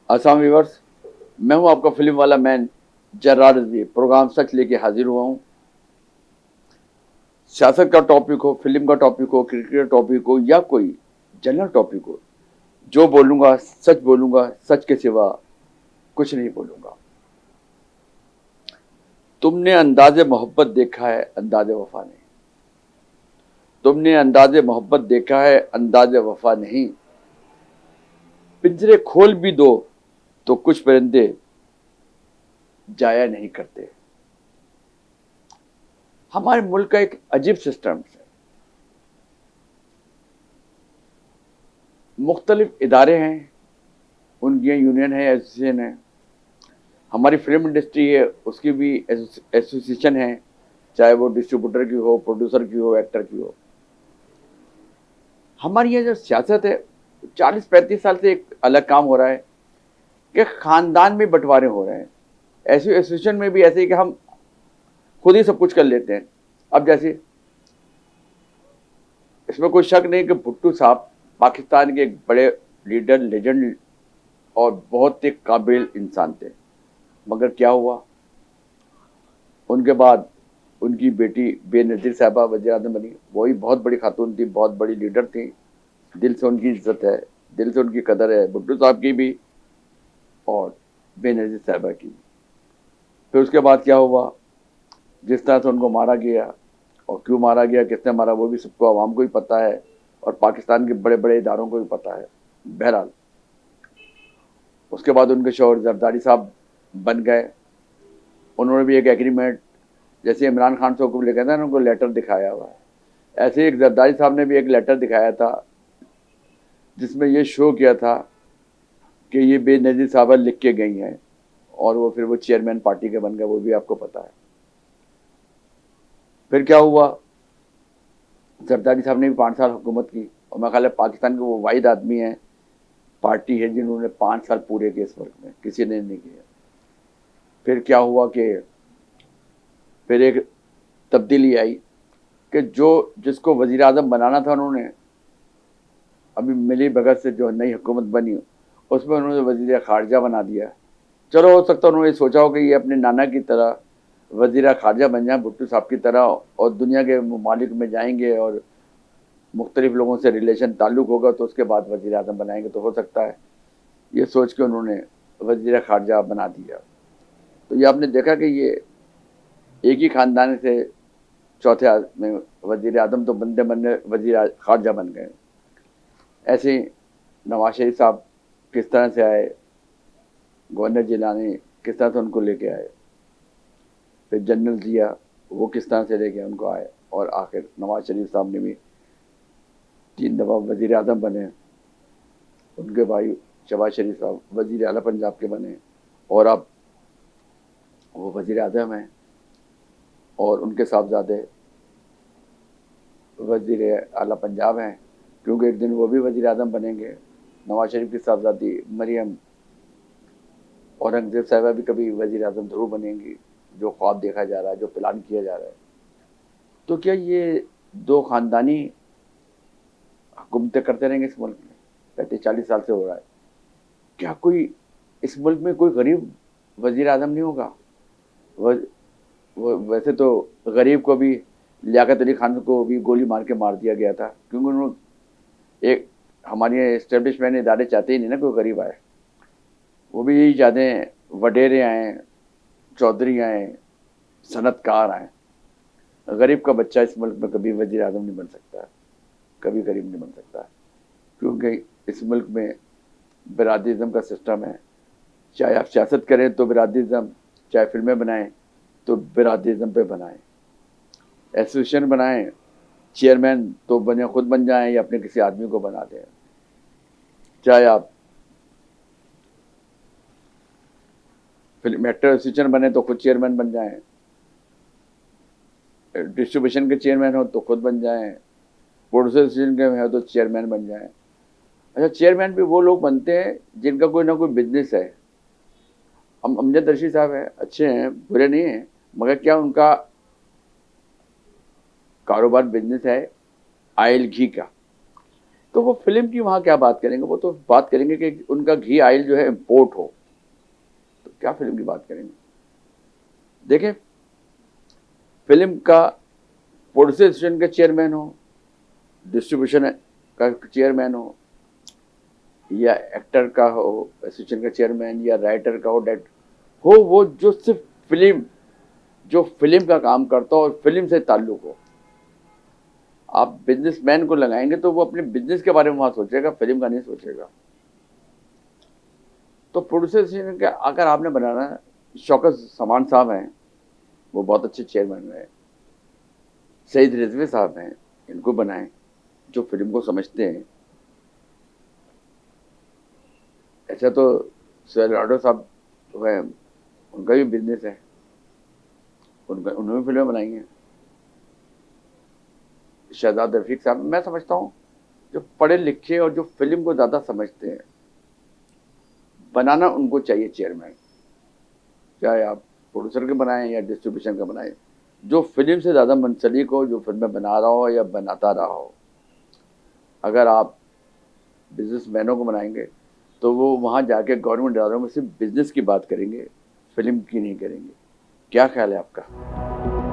Aslam viewers, मैं हूं आपका फिल्म वाला मैन जर्रार रिजवी। प्रोग्राम सच लेके हाजिर हुआ हूं। सियासत का टॉपिक हो, फिल्म का टॉपिक हो, क्रिकेट का टॉपिक हो या कोई जनरल टॉपिक हो, जो बोलूंगा सच बोलूंगा, सच के सिवा कुछ नहीं बोलूंगा। तुमने अंदाजे मोहब्बत देखा है, अंदाजे वफा नहीं। तुमने अंदाजे मोहब्बत देखा है, अंदाजे वफा नहीं। पिंजरे खोल भी दो तो कुछ परिंदे जाया नहीं करते। हमारे मुल्क का एक अजीब सिस्टम है। मुख्तलिफ इदारे हैं, उनकी यूनियन है, एसोसिएशन है। हमारी फिल्म इंडस्ट्री है, उसकी भी एसोसिएशन है, चाहे वो डिस्ट्रीब्यूटर की हो, प्रोड्यूसर की हो, एक्टर की हो। हमारी ये जो सियासत है, 40-35 साल से एक अलग काम हो रहा है कि खानदान में बंटवारे हो रहे हैं। ऐसी एसोसिएशन में भी ऐसे ही कि हम खुद ही सब कुछ कर लेते हैं। अब जैसे इसमें कोई शक नहीं कि भुट्टो साहब पाकिस्तान के एक बड़े लीडर, लेजेंड और बहुत ही काबिल इंसान थे। मगर क्या हुआ, उनके बाद उनकी बेटी बेनज़ीर साहबा वज़ीर आज़म बनी। वही बहुत बड़ी खातून थी, बहुत बड़ी लीडर थी। दिल से उनकी इज्जत है, दिल से उनकी कदर है, भुट्टो साहब की भी और बेनज़ीर साहबा की। फिर उसके बाद क्या हुआ, जिस तरह से उनको मारा गया और क्यों मारा गया, किसने मारा, वो भी सबको, आवाम को भी पता है और पाकिस्तान के बड़े बड़े इदारों को भी पता है। बहरहाल उसके बाद उनके शौहर जरदारी साहब बन गए। उन्होंने भी एक एग्रीमेंट, जैसे इमरान खान से हुक्म लिखा था ना, उनको लेटर दिखाया हुआ है। ऐसे ही एक जरदारी साहब ने भी एक लेटर दिखाया था जिसमें ये शो किया था कि ये बेनज़ीर साहबा लिख के गई हैं और वो फिर वो चेयरमैन पार्टी के बन गए, वो भी आपको पता है। फिर क्या हुआ, जरदारी साहब ने भी 5 साल हुकूमत की और मैं ख्याल है पाकिस्तान के वो वाहिद आदमी हैं, पार्टी है जिन्होंने 5 साल पूरे किए इस वर्क में, किसी ने नहीं किया। फिर क्या हुआ कि फिर एक तब्दीली आई कि जो जिसको वजीर आजम बनाना था उन्होंने, अभी मिली भगत से जो नई हुकूमत बनी उसमें उन्होंने वजीर खारजा बना दिया। चलो हो सकता है उन्होंने सोचा हो कि ये अपने नाना की तरह वजीर खारजा बन जाए, भुट्टो साहब की तरह, और दुनिया के ममालिक में जाएंगे और मुख्तलिफ लोगों से रिलेशन ताल्लुक होगा तो उसके बाद वजीर आजम बनाएंगे। तो हो सकता है ये सोच के उन्होंने वजीर खारजा बना दिया। तो ये आपने देखा कि ये एक ही खानदान से चौथे में वजीर आजम तो बंदे बनने वजीर खारजा बन गए। ऐसे ही नवाज शरीफ साहब किस तरह से आए, गवर्नर जिलानी किस तरह से उनको लेके आए, फिर जनरल जिया वो किस तरह से लेके उनको आए, और आखिर नवाज शरीफ साहब ने भी 3 दफ़ा वजीर आजम बने। उनके भाई शहबाज शरीफ साहब वजीर आला पंजाब के बने और अब वो वजीर आजम हैं, और उनके साहबजादे वजीर आला पंजाब हैं, क्योंकि एक दिन वो भी वजीर आजम बनेंगे। नवाज शरीफ की साहबजादी मरियम औरंगजेब साहबा भी कभी वजीर आजम जरूर बनेंगी, जो ख्वाब देखा जा रहा है, जो प्लान किया जा रहा है। तो क्या ये दो खानदानी हुकूमतें करते रहेंगे इस मुल्क में? 35-40 साल से हो रहा है। क्या कोई इस मुल्क में कोई गरीब वजीर आजम नहीं होगा? वैसे तो गरीब को भी, लियाकत अली खान को भी गोली मार के मार दिया गया था, क्योंकि उन्होंने एक, हमारे इस्टेब्लिशमेंट इदारे चाहते ही नहीं ना कोई गरीब आए। वो भी यही चाहते हैं वडेरे आए, चौधरी आए, सनतकार आए। गरीब का बच्चा इस मुल्क में कभी वजीर आजम नहीं बन सकता, कभी गरीब नहीं बन सकता, क्योंकि इस मुल्क में बिरादरीज़म का सिस्टम है। चाहे आप सियासत करें तो बिरादरीज़म, चाहे फिल्में बनाएं तो बिरादरीज़म पे बनाएं, एसोसिएशन बनाएं, चेयरमैन तो बने खुद बन जाएं या अपने किसी आदमी को बना दें। चाहे आप फिल्म एक्टर एसोसिएशन बने तो खुद चेयरमैन बन जाएं, डिस्ट्रीब्यूशन के चेयरमैन हो तो खुद बन जाएं, प्रोड्यूसर एसोसिएशन के हो तो चेयरमैन बन जाएं। अच्छा, चेयरमैन भी वो लोग बनते हैं जिनका कोई ना कोई बिजनेस है। हम अमजद रशीद साहब हैं, अच्छे हैं, बुरे नहीं हैं, मगर क्या उनका कारोबार बिजनेस है आयल घी का? तो वो फिल्म की वहाँ क्या बात करेंगे, वो तो बात करेंगे कि उनका घी ऑयल जो है इम्पोर्ट हो, तो क्या फिल्म की बात करेंगे। देखें, फिल्म का प्रोड्यूसर एसोसिएशन के चेयरमैन हो, डिस्ट्रीब्यूशन का चेयरमैन हो, या एक्टर का हो एसोसिएशन का चेयरमैन, या राइटर का हो, डायरेक्टर हो, वो जो सिर्फ फिल्म का काम करता हो और फिल्म से ताल्लुक हो। आप बिजनेसमैन को लगाएंगे तो वो अपने बिजनेस के बारे में वहां सोचेगा, फिल्म का नहीं सोचेगा। तो प्रोड्यूसर एसोसिएशन का अगर आपने बनाना है, शौकत समान साहब हैं, वो बहुत अच्छे चेयरमैन रहे, सईद रिजवी साहब हैं, इनको बनाएं जो फिल्म को समझते हैं। ऐसा तो सेलाडो साहब तो है, उनका भी बिजनेस है, उन्होंने फिल्में बनाई हैं। शहजाद रफीक साहब, मैं समझता हूँ जो पढ़े लिखे और जो फिल्म को ज़्यादा समझते हैं, बनाना उनको चाहिए चेयरमैन, चाहे आप प्रोड्यूसर के बनाएं या डिस्ट्रीब्यूशन का बनाएं, जो फिल्म से ज़्यादा मुंसलिक हो, जो फिल्में बना रहा हो या बनाता रहा हो। अगर आप बिजनेसमैनों को बनाएंगे तो वो वहाँ जाके गवर्नमेंट इदारों में सिर्फ बिजनेस की बात करेंगे, फिल्म की नहीं करेंगे। क्या ख्याल है आपका?